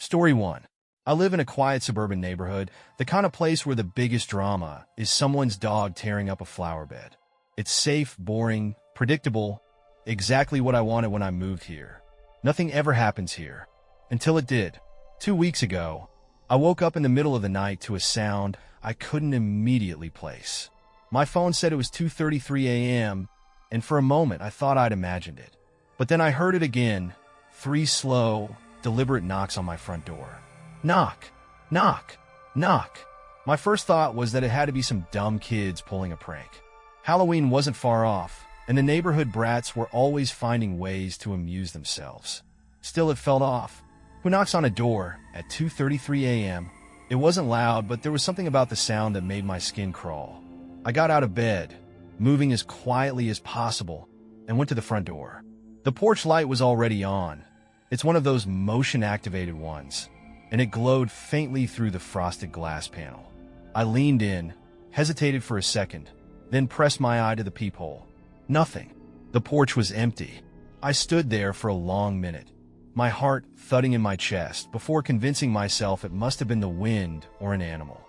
Story 1. I live in a quiet suburban neighborhood, the kind of place where the biggest drama is someone's dog tearing up a flower bed. It's safe, boring, predictable, exactly what I wanted when I moved here. Nothing ever happens here. Until it did. 2 weeks ago, I woke up in the middle of the night to a sound I couldn't immediately place. My phone said it was 2:33 a.m., and for a moment I thought I'd imagined it. But then I heard it again, 3 slow, deliberate knocks on my front door. Knock, knock, knock. My first thought was that it had to be some dumb kids pulling a prank. Halloween wasn't far off, and the neighborhood brats were always finding ways to amuse themselves. Still, it felt off. Who knocks on a door at 2:33 a.m.? It wasn't loud, but there was something about the sound that made my skin crawl. I got out of bed, moving as quietly as possible, and went to the front door. The porch light was already on. It's one of those motion-activated ones, and it glowed faintly through the frosted glass panel. I leaned in, hesitated for a second, then pressed my eye to the peephole. Nothing. The porch was empty. I stood there for a long minute, my heart thudding in my chest before convincing myself it must have been the wind or an animal.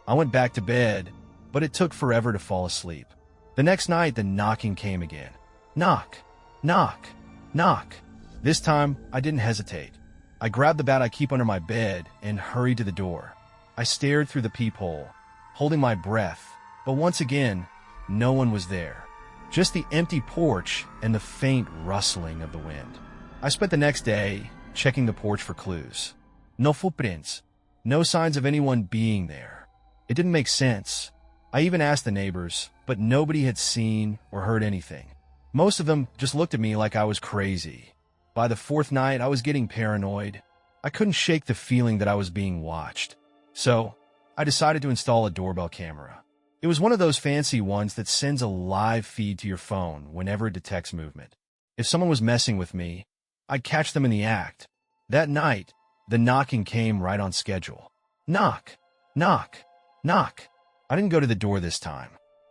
I went back to bed, but it took forever to fall asleep. The next night, the knocking came again. Knock, knock, knock. This time, I didn't hesitate. I grabbed the bat I keep under my bed and hurried to the door. I stared through the peephole, holding my breath, but once again, no one was there. Just the empty porch and the faint rustling of the wind. I spent the next day checking the porch for clues. No footprints, no signs of anyone being there. It didn't make sense. I even asked the neighbors, but nobody had seen or heard anything. Most of them just looked at me like I was crazy. By the 4th night, I was getting paranoid. I couldn't shake the feeling that I was being watched. So, I decided to install a doorbell camera. It was one of those fancy ones that sends a live feed to your phone whenever it detects movement. If someone was messing with me, I'd catch them in the act. That night, the knocking came right on schedule. Knock, knock, knock. I didn't go to the door this time.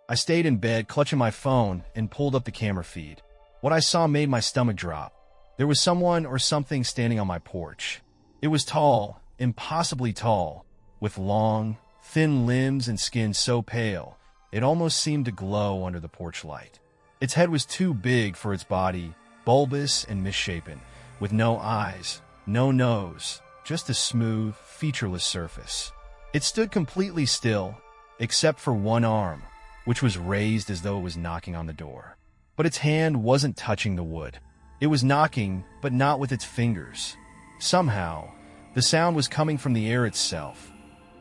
I stayed in bed, clutching my phone, and pulled up the camera feed. What I saw made my stomach drop. There was someone or something standing on my porch. It was tall, impossibly tall, with long, thin limbs and skin so pale, it almost seemed to glow under the porch light. Its head was too big for its body, bulbous and misshapen, with no eyes, no nose, just a smooth, featureless surface. It stood completely still, except for one arm, which was raised as though it was knocking on the door. But its hand wasn't touching the wood. It was knocking, but not with its fingers. Somehow, the sound was coming from the air itself,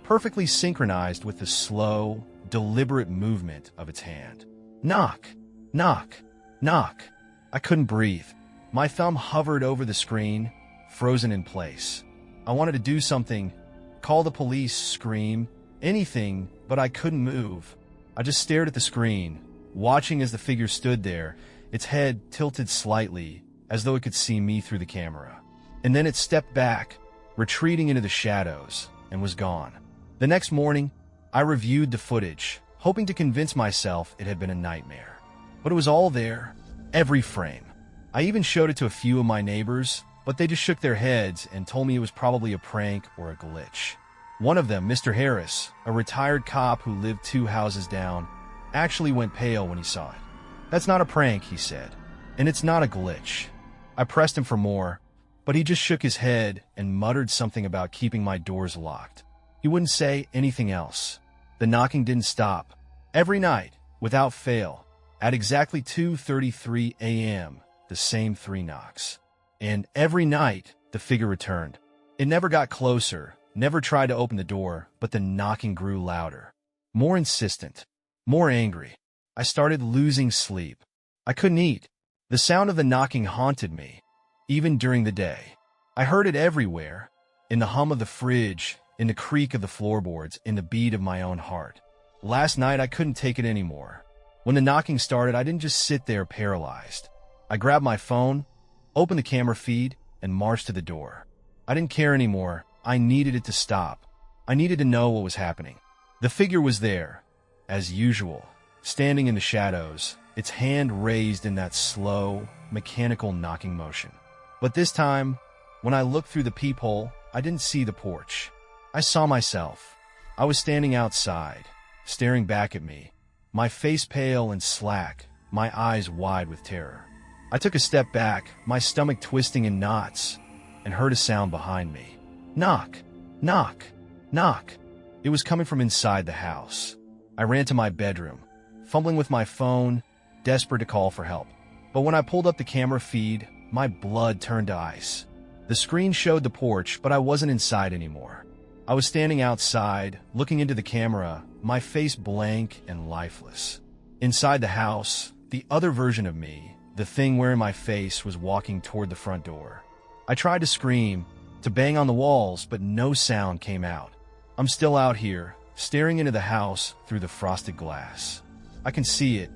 perfectly synchronized with the slow, deliberate movement of its hand. Knock, knock, knock. I couldn't breathe. My thumb hovered over the screen, frozen in place. I wanted to do something, call the police, scream, anything, but I couldn't move. I just stared at the screen, watching as the figure stood there, its head tilted slightly, as though it could see me through the camera. And then it stepped back, retreating into the shadows, and was gone. The next morning, I reviewed the footage, hoping to convince myself it had been a nightmare. But it was all there, every frame. I even showed it to a few of my neighbors, but they just shook their heads and told me it was probably a prank or a glitch. One of them, Mr. Harris, a retired cop who lived 2 houses down, actually went pale when he saw it. That's not a prank, he said, and it's not a glitch. I pressed him for more, but he just shook his head and muttered something about keeping my doors locked. He wouldn't say anything else. The knocking didn't stop. Every night, without fail, at exactly 2:33 a.m., the same 3 knocks. And every night, the figure returned. It never got closer, never tried to open the door, but the knocking grew louder, more insistent, more angry. I started losing sleep. I couldn't eat. The sound of the knocking haunted me, even during the day. I heard it everywhere, in the hum of the fridge, in the creak of the floorboards, in the beat of my own heart. Last night, I couldn't take it anymore. When the knocking started, I didn't just sit there paralyzed. I grabbed my phone, opened the camera feed, and marched to the door. I didn't care anymore. I needed it to stop. I needed to know what was happening. The figure was there, as usual, standing in the shadows, its hand raised in that slow, mechanical knocking motion. But this time, when I looked through the peephole, I didn't see the porch. I saw myself. I was standing outside, staring back at me, my face pale and slack, my eyes wide with terror. I took a step back, my stomach twisting in knots, and heard a sound behind me. Knock, knock, knock. It was coming from inside the house. I ran to my bedroom, fumbling with my phone, desperate to call for help. But when I pulled up the camera feed, my blood turned to ice. The screen showed the porch, but I wasn't inside anymore. I was standing outside, looking into the camera, my face blank and lifeless. Inside the house, the other version of me, the thing wearing my face, was walking toward the front door. I tried to scream, to bang on the walls, but no sound came out. I'm still out here, staring into the house through the frosted glass. I can see it.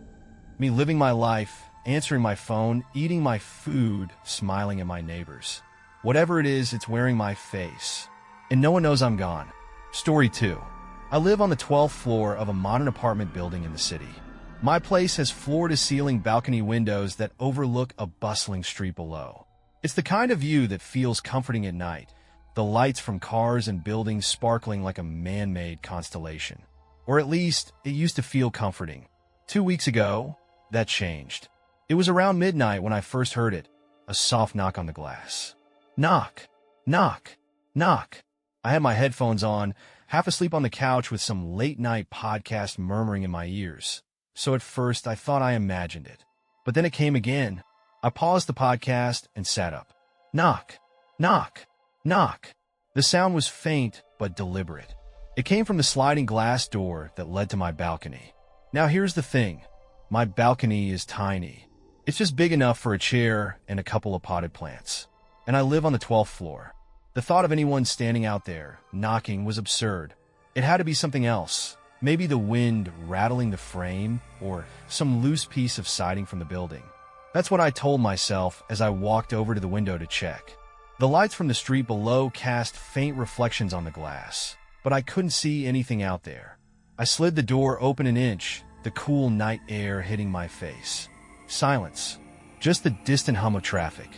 Me living my life, answering my phone, eating my food, smiling at my neighbors. Whatever it is, it's wearing my face. And no one knows I'm gone. Story 2. I live on the 12th floor of a modern apartment building in the city. My place has floor-to-ceiling balcony windows that overlook a bustling street below. It's the kind of view that feels comforting at night, the lights from cars and buildings sparkling like a man-made constellation. Or at least, it used to feel comforting. 2 weeks ago, that changed. It was around midnight when I first heard it, a soft knock on the glass. Knock, knock, knock. I had my headphones on, half asleep on the couch with some late-night podcast murmuring in my ears. So at first, I thought I imagined it. But then it came again. I paused the podcast and sat up. Knock, knock, knock. The sound was faint but deliberate. It came from the sliding glass door that led to my balcony. Now here's the thing. My balcony is tiny. It's just big enough for a chair and a couple of potted plants. And I live on the 12th floor. The thought of anyone standing out there, knocking, was absurd. It had to be something else. Maybe the wind rattling the frame, or some loose piece of siding from the building. That's what I told myself as I walked over to the window to check. The lights from the street below cast faint reflections on the glass, but I couldn't see anything out there. I slid the door open an inch, the cool night air hitting my face. Silence. Just the distant hum of traffic.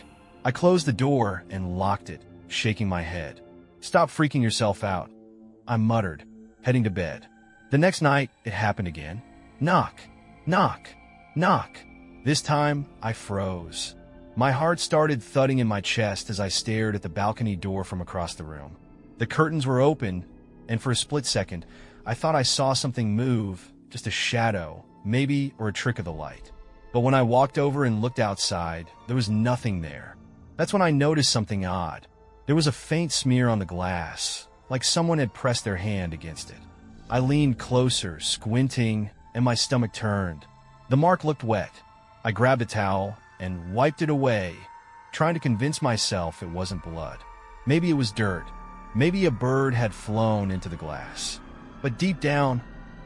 I closed the door and locked it, shaking my head. Stop freaking yourself out, I muttered, heading to bed. The next night, it happened again. Knock, knock, knock. This time, I froze. My heart started thudding in my chest as I stared at the balcony door from across the room. The curtains were open, and for a split second, I thought I saw something move, just a shadow, maybe, or a trick of the light. But when I walked over and looked outside, there was nothing there. That's when I noticed something odd. There was a faint smear on the glass, like someone had pressed their hand against it. I leaned closer, squinting, and my stomach turned. The mark looked wet. I grabbed a towel and wiped it away, trying to convince myself it wasn't blood. Maybe it was dirt. Maybe a bird had flown into the glass. But deep down,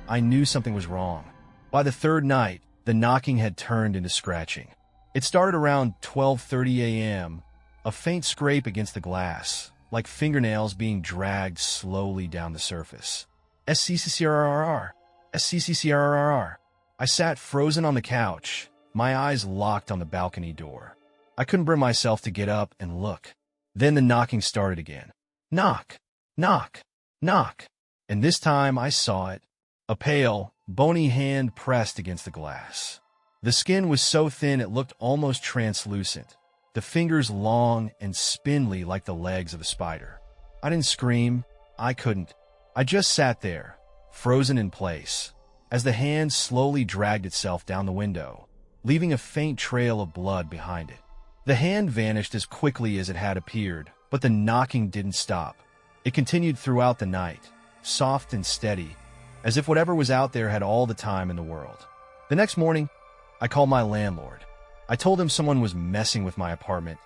I knew something was wrong. By the third night, the knocking had turned into scratching. It started around 12:30 a.m., a faint scrape against the glass, like fingernails being dragged slowly down the surface. SCCRRR, SCCRRR. I sat frozen on the couch, my eyes locked on the balcony door. I couldn't bring myself to get up and look. Then the knocking started again. Knock, knock, knock. And this time I saw it. A pale, bony hand pressed against the glass. The skin was so thin it looked almost translucent, the fingers long and spindly like the legs of a spider. I didn't scream. I couldn't. I just sat there, frozen in place, as the hand slowly dragged itself down the window, leaving a faint trail of blood behind it. The hand vanished as quickly as it had appeared, but the knocking didn't stop. It continued throughout the night, soft and steady, as if whatever was out there had all the time in the world. The next morning, I called my landlord. I told him someone was messing with my apartment,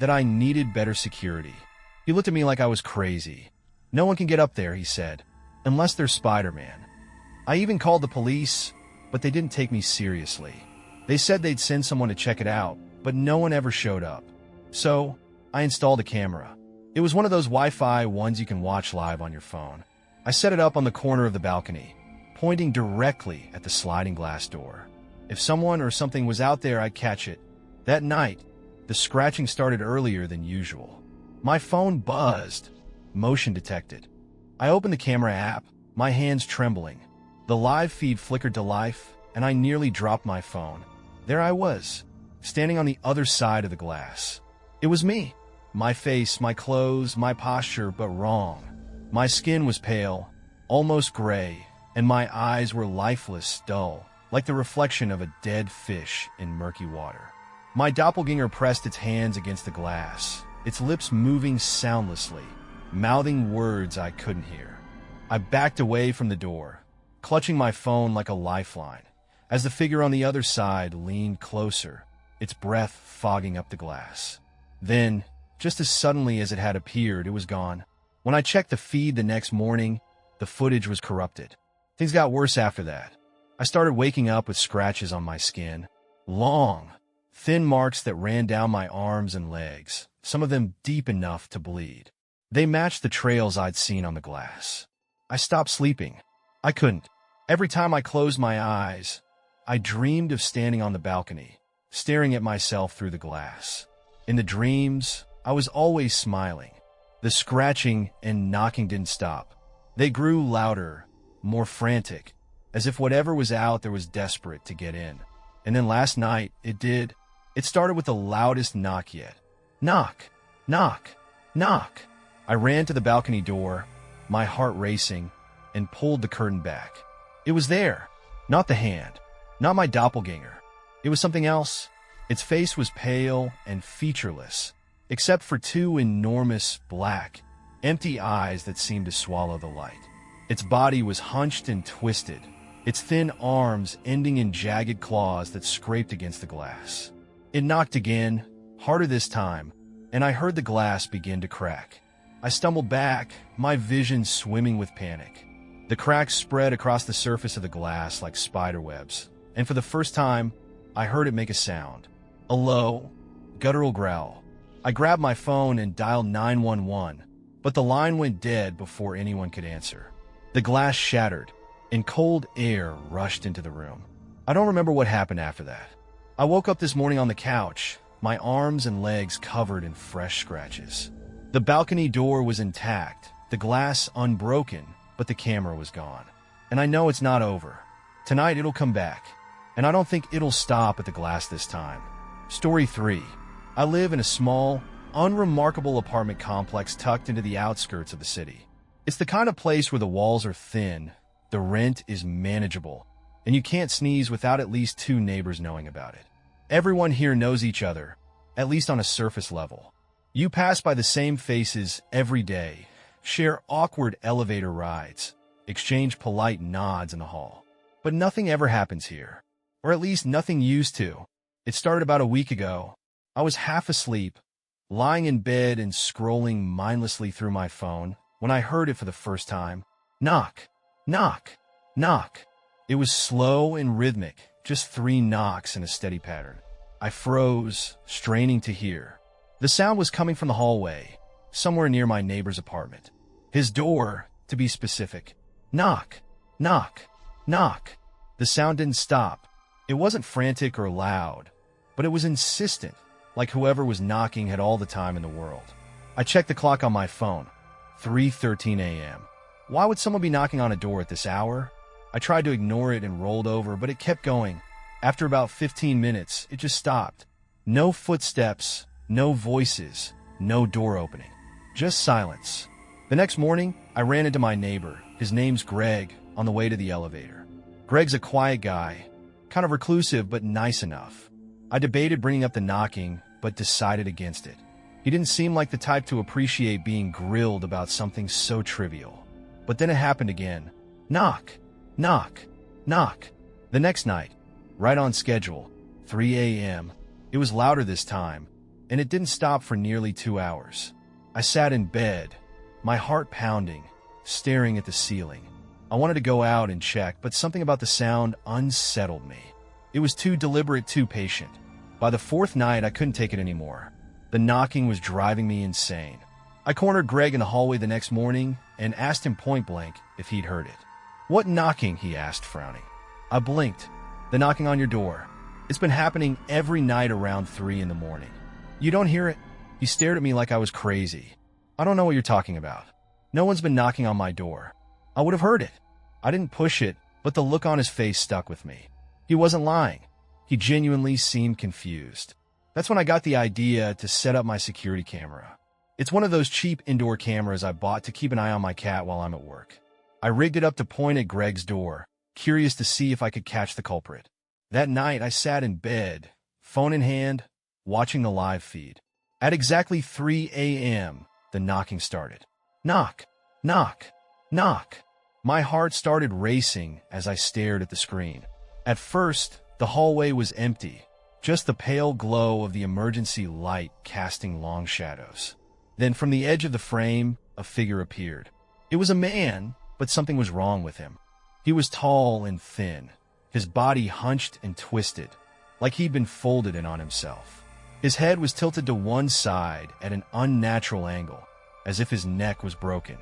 that I needed better security. He looked at me like I was crazy. No one can get up there, he said, unless they're Spider-Man. I even called the police, but they didn't take me seriously. They said they'd send someone to check it out, but no one ever showed up. So, I installed a camera. It was one of those Wi-Fi ones you can watch live on your phone. I set it up on the corner of the balcony, pointing directly at the sliding glass door. If someone or something was out there, I'd catch it. That night, the scratching started earlier than usual. My phone buzzed. motion detected. I opened the camera app, my hands trembling. The live feed flickered to life, and I nearly dropped my phone. There I was, standing on the other side of the glass. It was me. My face, my clothes, my posture, but wrong. My skin was pale, almost gray, and my eyes were lifeless, dull, like the reflection of a dead fish in murky water. My doppelganger pressed its hands against the glass, its lips moving soundlessly, mouthing words I couldn't hear. I backed away from the door, clutching my phone like a lifeline, as the figure on the other side leaned closer, its breath fogging up the glass. Then, just as suddenly as it had appeared, it was gone. When I checked the feed the next morning, the footage was corrupted. Things got worse after that. I started waking up with scratches on my skin. Long, thin marks that ran down my arms and legs, some of them deep enough to bleed. They matched the trails I'd seen on the glass. I stopped sleeping. I couldn't. Every time I closed my eyes, I dreamed of standing on the balcony, staring at myself through the glass. In the dreams, I was always smiling. The scratching and knocking didn't stop. They grew louder, more frantic, as if whatever was out there was desperate to get in. And then last night, it did. It started with the loudest knock yet. Knock, knock, knock. I ran to the balcony door, my heart racing, and pulled the curtain back. It was there. Not the hand. Not my doppelganger. It was something else. Its face was pale and featureless, except for two enormous, black, empty eyes that seemed to swallow the light. Its body was hunched and twisted, its thin arms ending in jagged claws that scraped against the glass. It knocked again, harder this time, and I heard the glass begin to crack. I stumbled back, my vision swimming with panic. The cracks spread across the surface of the glass like spider webs, and for the first time, I heard it make a sound. A low, guttural growl. I grabbed my phone and dialed 911, but the line went dead before anyone could answer. The glass shattered, and cold air rushed into the room. I don't remember what happened after that. I woke up this morning on the couch, my arms and legs covered in fresh scratches. The balcony door was intact, the glass unbroken, but the camera was gone. And I know it's not over. Tonight it'll come back, and I don't think it'll stop at the glass this time. Story 3. I live in a small, unremarkable apartment complex tucked into the outskirts of the city. It's the kind of place where the walls are thin, the rent is manageable, and you can't sneeze without at least 2 neighbors knowing about it. Everyone here knows each other, at least on a surface level. You pass by the same faces every day, share awkward elevator rides, exchange polite nods in the hall. But nothing ever happens here, or at least nothing used to. It started about a week ago. I was half asleep, lying in bed and scrolling mindlessly through my phone, when I heard it for the first time. Knock, knock, knock. It was slow and rhythmic, just 3 knocks in a steady pattern. I froze, straining to hear. The sound was coming from the hallway, somewhere near my neighbor's apartment. His door, to be specific. Knock, knock, knock. The sound didn't stop. It wasn't frantic or loud, but it was insistent, like whoever was knocking had all the time in the world. I checked the clock on my phone. 3:13 a.m. Why would someone be knocking on a door at this hour? I tried to ignore it and rolled over, but it kept going. After about 15 minutes, it just stopped. No footsteps, no voices, no door opening. Just silence. The next morning, I ran into my neighbor. His name's Greg, on the way to the elevator. Greg's a quiet guy, kind of reclusive but nice enough. I debated bringing up the knocking, but decided against it. He didn't seem like the type to appreciate being grilled about something so trivial. But then it happened again. Knock, knock, knock. The next night, right on schedule, 3 a.m. It was louder this time, and it didn't stop for nearly 2 hours. I sat in bed, my heart pounding, staring at the ceiling. I wanted to go out and check, but something about the sound unsettled me. It was too deliberate, too patient. By the 4th night, I couldn't take it anymore. The knocking was driving me insane. I cornered Greg in the hallway the next morning and asked him point blank if he'd heard it. "What knocking?" he asked, frowning. I blinked. "The knocking on your door. It's been happening every night around 3 a.m. You don't hear it?" He stared at me like I was crazy. "I don't know what you're talking about." No one's been knocking on my door. I would have heard it. I didn't push it, but the look on his face stuck with me. He wasn't lying. He genuinely seemed confused. That's when I got the idea to set up my security camera. It's one of those cheap indoor cameras I bought to keep an eye on my cat while I'm at work. I rigged it up to point at Greg's door, curious to see if I could catch the culprit. That night, I sat in bed, phone in hand, watching the live feed. At exactly 3 a.m., the knocking started. Knock, knock, knock. My heart started racing as I stared at the screen. At first, the hallway was empty, just the pale glow of the emergency light casting long shadows. Then from the edge of the frame, a figure appeared. It was a man, but something was wrong with him. He was tall and thin, his body hunched and twisted, like he'd been folded in on himself. His head was tilted to one side at an unnatural angle, as if his neck was broken.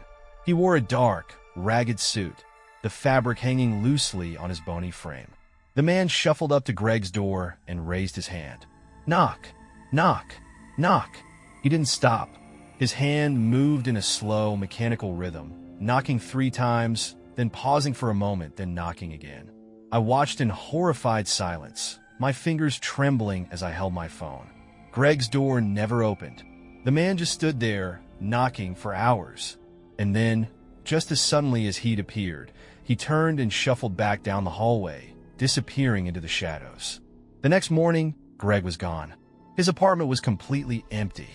He wore a dark, ragged suit, the fabric hanging loosely on his bony frame. The man shuffled up to Greg's door and raised his hand. Knock, knock, knock. He didn't stop. His hand moved in a slow, mechanical rhythm, knocking 3 times, then pausing for a moment, then knocking again. I watched in horrified silence, my fingers trembling as I held my phone. Greg's door never opened. The man just stood there, knocking for hours. And then, just as suddenly as he'd appeared, he turned and shuffled back down the hallway, disappearing into the shadows. The next morning, Greg was gone. His apartment was completely empty.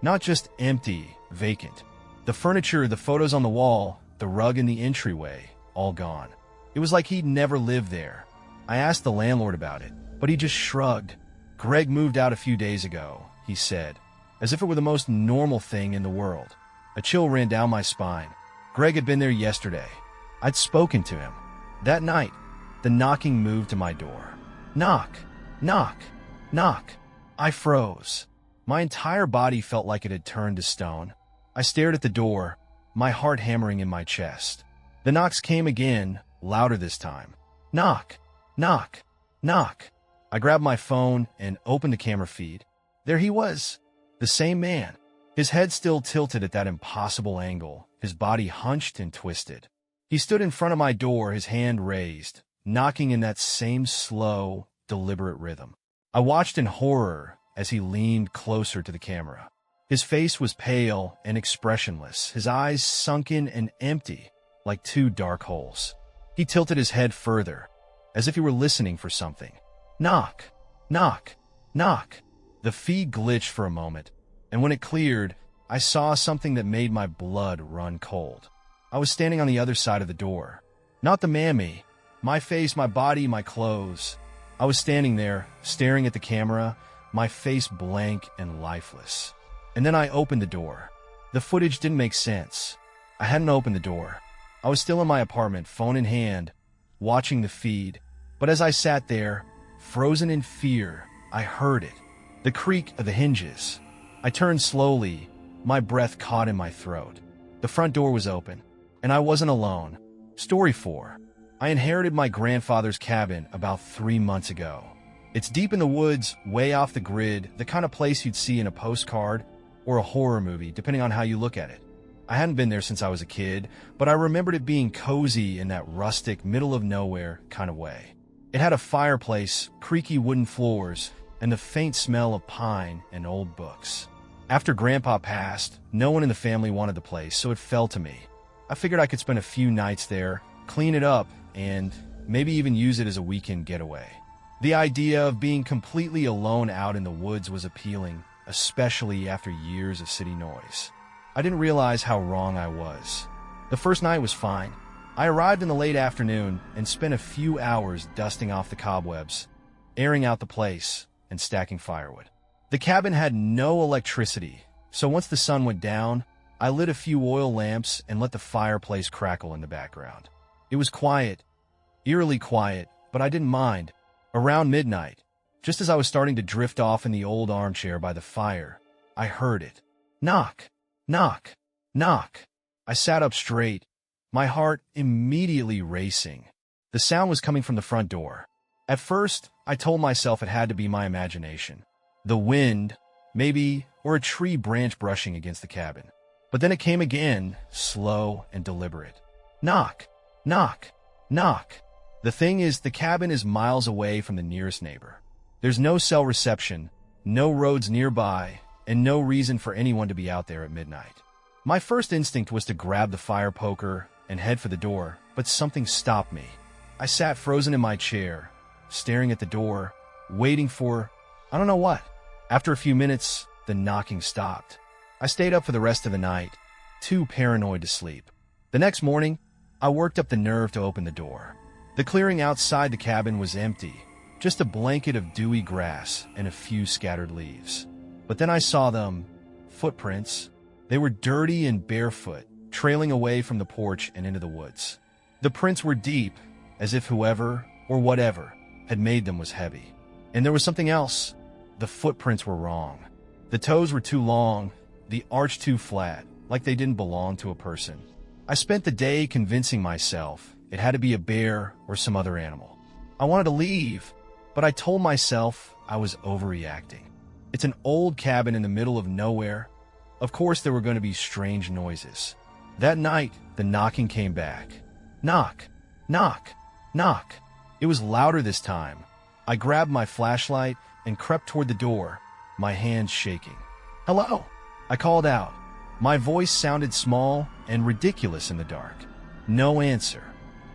Not just empty, vacant. The furniture, the photos on the wall, the rug in the entryway, all gone. It was like he'd never lived there. I asked the landlord about it, but he just shrugged. Greg moved out a few days ago, he said, as if it were the most normal thing in the world. A chill ran down my spine. Greg had been there yesterday. I'd spoken to him. That night, the knocking moved to my door. Knock, knock, knock. I froze. My entire body felt like it had turned to stone. I stared at the door, my heart hammering in my chest. The knocks came again, louder this time. Knock, knock, knock. I grabbed my phone and opened the camera feed. There he was, the same man. His head still tilted at that impossible angle, his body hunched and twisted. He stood in front of my door, his hand raised, knocking in that same slow, deliberate rhythm. I watched in horror as he leaned closer to the camera. His face was pale and expressionless, his eyes sunken and empty, like 2 dark holes. He tilted his head further, as if he were listening for something. Knock, knock, knock. The feed glitched for a moment, and when it cleared, I saw something that made my blood run cold. I was standing on the other side of the door. Not the mammy, my face, my body, my clothes. I was standing there, staring at the camera, my face blank and lifeless. And then I opened the door. The footage didn't make sense. I hadn't opened the door. I was still in my apartment, phone in hand, watching the feed. But as I sat there, frozen in fear, I heard it. The creak of the hinges. I turned slowly, my breath caught in my throat. The front door was open, and I wasn't alone. Story 4. I inherited my grandfather's cabin about 3 months ago. It's deep in the woods, way off the grid, the kind of place you'd see in a postcard or a horror movie, depending on how you look at it. I hadn't been there since I was a kid, but I remembered it being cozy in that rustic, middle-of-nowhere kind of way. It had a fireplace, creaky wooden floors, and the faint smell of pine and old books. After Grandpa passed, no one in the family wanted the place, so it fell to me. I figured I could spend a few nights there, clean it up, and maybe even use it as a weekend getaway. The idea of being completely alone out in the woods was appealing, especially after years of city noise. I didn't realize how wrong I was. The first night was fine. I arrived in the late afternoon and spent a few hours dusting off the cobwebs, airing out the place, and stacking firewood. The cabin had no electricity, so once the sun went down, I lit a few oil lamps and let the fireplace crackle in the background. It was quiet, eerily quiet, but I didn't mind. Around midnight, just as I was starting to drift off in the old armchair by the fire, I heard it. Knock, knock, knock. I sat up straight, my heart immediately racing. The sound was coming from the front door. At first, I told myself it had to be my imagination. The wind, maybe, or a tree branch brushing against the cabin. But then it came again, slow and deliberate. Knock, knock, knock. The thing is, the cabin is miles away from the nearest neighbor. There's no cell reception, no roads nearby, and no reason for anyone to be out there at midnight. My first instinct was to grab the fire poker and head for the door, but something stopped me. I sat frozen in my chair, staring at the door, waiting for, I don't know what. After a few minutes, the knocking stopped. I stayed up for the rest of the night, too paranoid to sleep. The next morning, I worked up the nerve to open the door. The clearing outside the cabin was empty, just a blanket of dewy grass and a few scattered leaves. But then I saw them, footprints. They were dirty and barefoot, trailing away from the porch and into the woods. The prints were deep, as if whoever or whatever had made them was heavy. And there was something else. The footprints were wrong. The toes were too long, the arch too flat, like they didn't belong to a person. I spent the day convincing myself it had to be a bear or some other animal. I wanted to leave, but I told myself I was overreacting. It's an old cabin in the middle of nowhere. Of course there were going to be strange noises. That night, the knocking came back. Knock, knock, knock. It was louder this time. I grabbed my flashlight and crept toward the door, my hands shaking. Hello, I called out. My voice sounded small and ridiculous in the dark. No answer.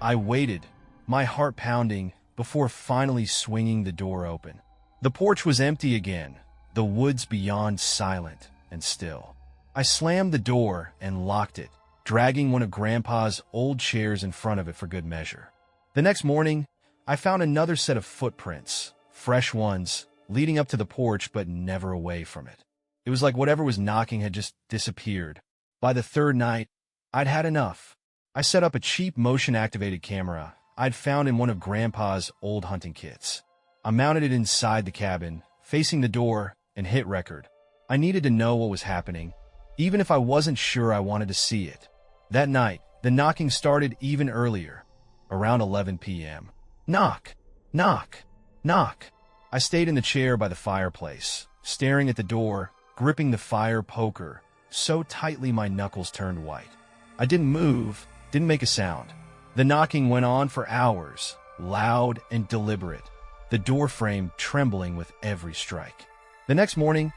I waited, my heart pounding, before finally swinging the door open. The porch was empty again, the woods beyond silent and still. I slammed the door and locked it, dragging one of Grandpa's old chairs in front of it for good measure. The next morning, I found another set of footprints, fresh ones, leading up to the porch but never away from it. It was like whatever was knocking had just disappeared. By the third night, I'd had enough. I set up a cheap motion-activated camera I'd found in one of Grandpa's old hunting kits. I mounted it inside the cabin, facing the door, and hit record. I needed to know what was happening, even if I wasn't sure I wanted to see it. That night, the knocking started even earlier, around 11 p.m. Knock, knock, knock. I stayed in the chair by the fireplace, staring at the door, gripping the fire poker, so tightly my knuckles turned white. I didn't move, didn't make a sound. The knocking went on for hours, loud and deliberate, the door frame trembling with every strike. The next morning,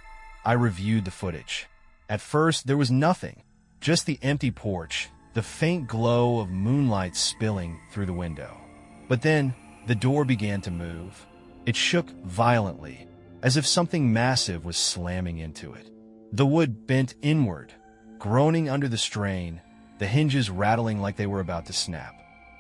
I reviewed the footage. At first, there was nothing, just the empty porch, the faint glow of moonlight spilling through the window. But then, the door began to move. It shook violently, as if something massive was slamming into it. The wood bent inward, groaning under the strain, the hinges rattling like they were about to snap.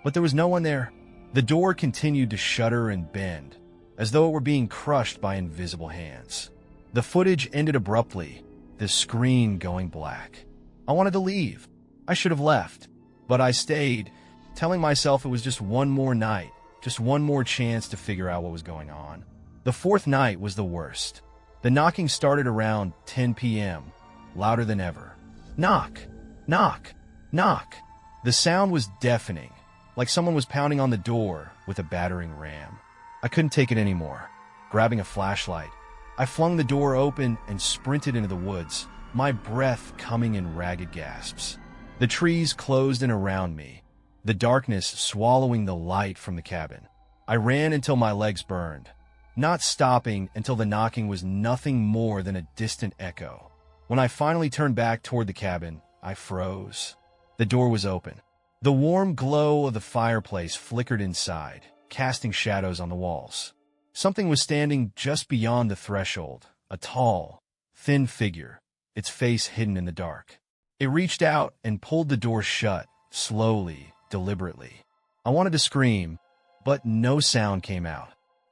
But there was no one there. The door continued to shudder and bend, as though it were being crushed by invisible hands. The footage ended abruptly, the screen going black. I wanted to leave. I should have left. But I stayed, telling myself it was just one more night, just one more chance to figure out what was going on. The fourth night was the worst. The knocking started around 10 p.m., louder than ever. Knock, knock, knock. The sound was deafening, like someone was pounding on the door with a battering ram. I couldn't take it anymore. Grabbing a flashlight, I flung the door open and sprinted into the woods, my breath coming in ragged gasps. The trees closed in around me, the darkness swallowing the light from the cabin. I ran until my legs burned, not stopping until the knocking was nothing more than a distant echo. When I finally turned back toward the cabin, I froze. The door was open. The warm glow of the fireplace flickered inside, casting shadows on the walls. Something was standing just beyond the threshold, a tall, thin figure, its face hidden in the dark. It reached out and pulled the door shut, slowly, deliberately. I wanted to scream, but no sound came out.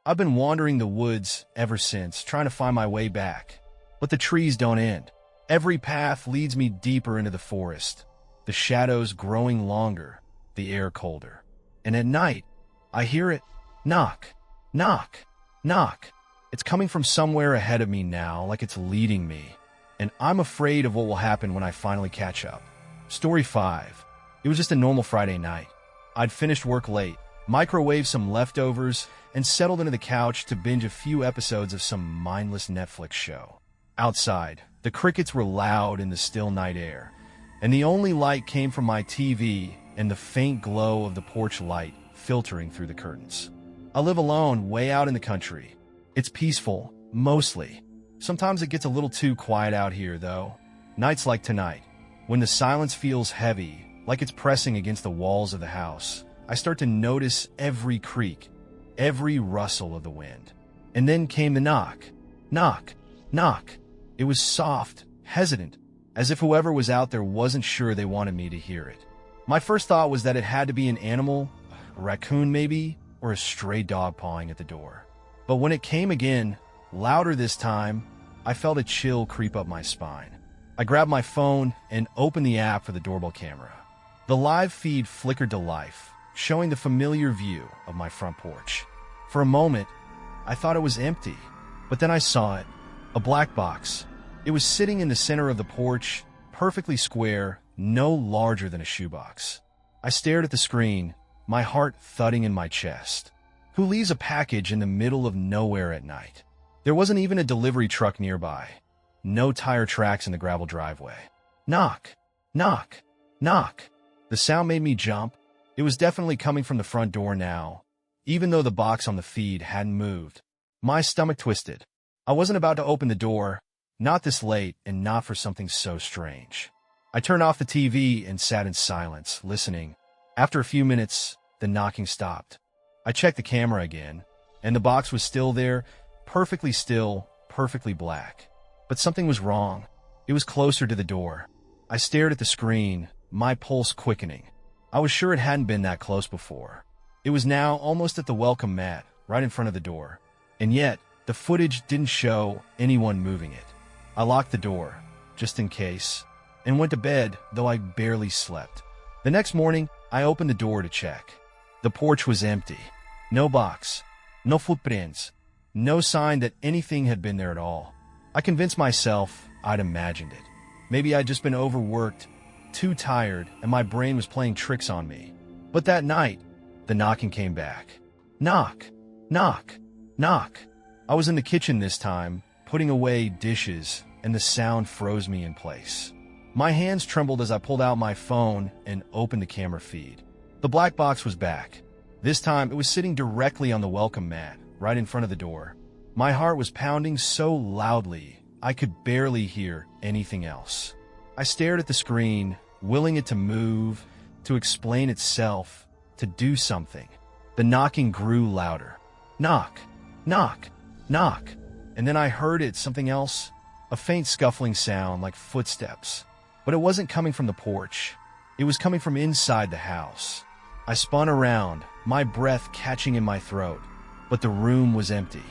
I've been wandering the woods ever since, trying to find my way back. But the trees don't end. Every path leads me deeper into the forest, the shadows growing longer, the air colder. And at night, I hear it knock, knock, knock. It's coming from somewhere ahead of me now, like it's leading me. And I'm afraid of what will happen when I finally catch up. Story 5. It was just a normal Friday night. I'd finished work late, microwaved some leftovers, and settled into the couch to binge a few episodes of some mindless Netflix show. Outside, the crickets were loud in the still night air, and the only light came from my TV and the faint glow of the porch light filtering through the curtains. I live alone way out in the country. It's peaceful, mostly. Sometimes it gets a little too quiet out here, though. Nights like tonight, when the silence feels heavy, like it's pressing against the walls of the house, I start to notice every creak, every rustle of the wind. And then came the knock. Knock, knock. It was soft, hesitant, as if whoever was out there wasn't sure they wanted me to hear it. My first thought was that it had to be an animal, a raccoon maybe, or a stray dog pawing at the door. But when it came again, louder this time, I felt a chill creep up my spine. I grabbed my phone and opened the app for the doorbell camera. The live feed flickered to life, showing the familiar view of my front porch. For a moment, I thought it was empty, but then I saw it, a black box. It was sitting in the center of the porch, perfectly square, no larger than a shoebox. I stared at the screen, my heart thudding in my chest. Who leaves a package in the middle of nowhere at night? There wasn't even a delivery truck nearby. No tire tracks in the gravel driveway. Knock, knock, knock. The sound made me jump. It was definitely coming from the front door now, even though the box on the feed hadn't moved. My stomach twisted. I wasn't about to open the door, not this late and not for something so strange. I turned off the TV and sat in silence, listening. After a few minutes, the knocking stopped. I checked the camera again, and the box was still there, perfectly still, perfectly black. But something was wrong. It was closer to the door. I stared at the screen, my pulse quickening. I was sure it hadn't been that close before. It was now almost at the welcome mat, right in front of the door. And yet, the footage didn't show anyone moving it. I locked the door, just in case, and went to bed, though I barely slept. The next morning, I opened the door to check. The porch was empty. No box, no footprints, no sign that anything had been there at all. I convinced myself I'd imagined it. Maybe I'd just been overworked, too tired, and my brain was playing tricks on me. But that night, the knocking came back. Knock, knock, knock. I was in the kitchen this time, putting away dishes, and the sound froze me in place. My hands trembled as I pulled out my phone and opened the camera feed. The black box was back. This time, it was sitting directly on the welcome mat, right in front of the door. My heart was pounding so loudly, I could barely hear anything else. I stared at the screen, willing it to move, to explain itself, to do something. The knocking grew louder. Knock, knock, knock. And then I heard it, something else, a faint scuffling sound like footsteps. But it wasn't coming from the porch. It was coming from inside the house. I spun around, my breath catching in my throat, but the room was empty.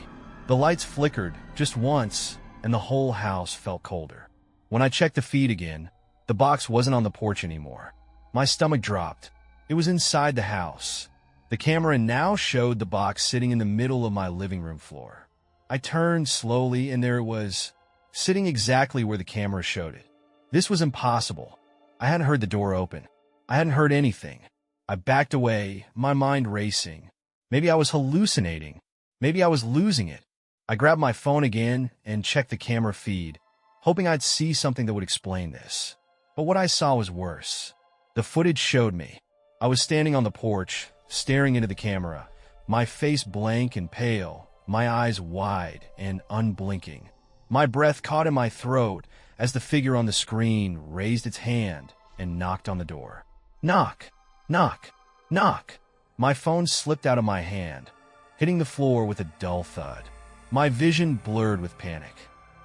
The lights flickered just once, and the whole house felt colder. When I checked the feed again, the box wasn't on the porch anymore. My stomach dropped. It was inside the house. The camera now showed the box sitting in the middle of my living room floor. I turned slowly, and there it was, sitting exactly where the camera showed it. This was impossible. I hadn't heard the door open. I hadn't heard anything. I backed away, my mind racing. Maybe I was hallucinating. Maybe I was losing it. I grabbed my phone again and checked the camera feed, hoping I'd see something that would explain this. But what I saw was worse. The footage showed me. I was standing on the porch, staring into the camera, my face blank and pale, my eyes wide and unblinking. My breath caught in my throat as the figure on the screen raised its hand and knocked on the door. Knock, knock, knock. My phone slipped out of my hand, hitting the floor with a dull thud. My vision blurred with panic.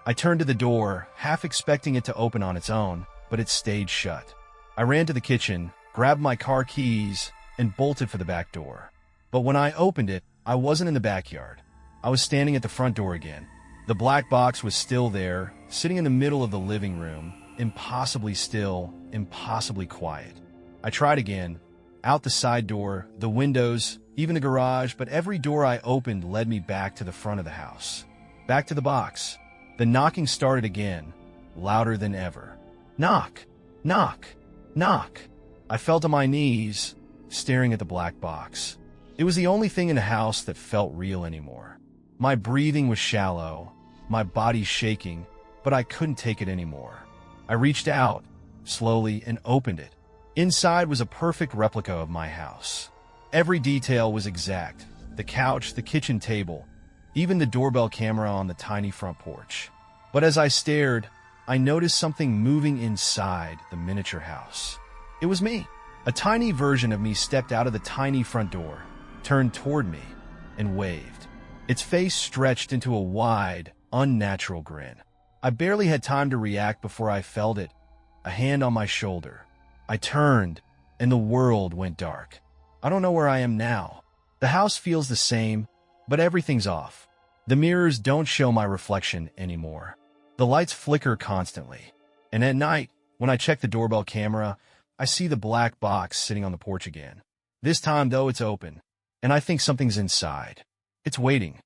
I turned to the door, half expecting it to open on its own, but it stayed shut. I ran to the kitchen, grabbed my car keys, and bolted for the back door. But when I opened it, I wasn't in the backyard. I was standing at the front door again. The black box was still there, sitting in the middle of the living room, impossibly still, impossibly quiet. I tried again, out the side door, the windows, even the garage, but every door I opened led me back to the front of the house. Back to the box. The knocking started again, louder than ever. Knock, knock, knock. I fell to my knees, staring at the black box. It was the only thing in the house that felt real anymore. My breathing was shallow, my body shaking, but I couldn't take it anymore. I reached out, slowly, and opened it. Inside was a perfect replica of my house. Every detail was exact: the couch, the kitchen table, even the doorbell camera on the tiny front porch. But as I stared, I noticed something moving inside the miniature house. It was me. A tiny version of me stepped out of the tiny front door, turned toward me, and waved. Its face stretched into a wide, unnatural grin. I barely had time to react before I felt it, a hand on my shoulder. I turned, and the world went dark. I don't know where I am now. The house feels the same, but everything's off. The mirrors don't show my reflection anymore. The lights flicker constantly. And at night, when I check the doorbell camera, I see the black box sitting on the porch again. This time, though, it's open, and I think something's inside. It's waiting.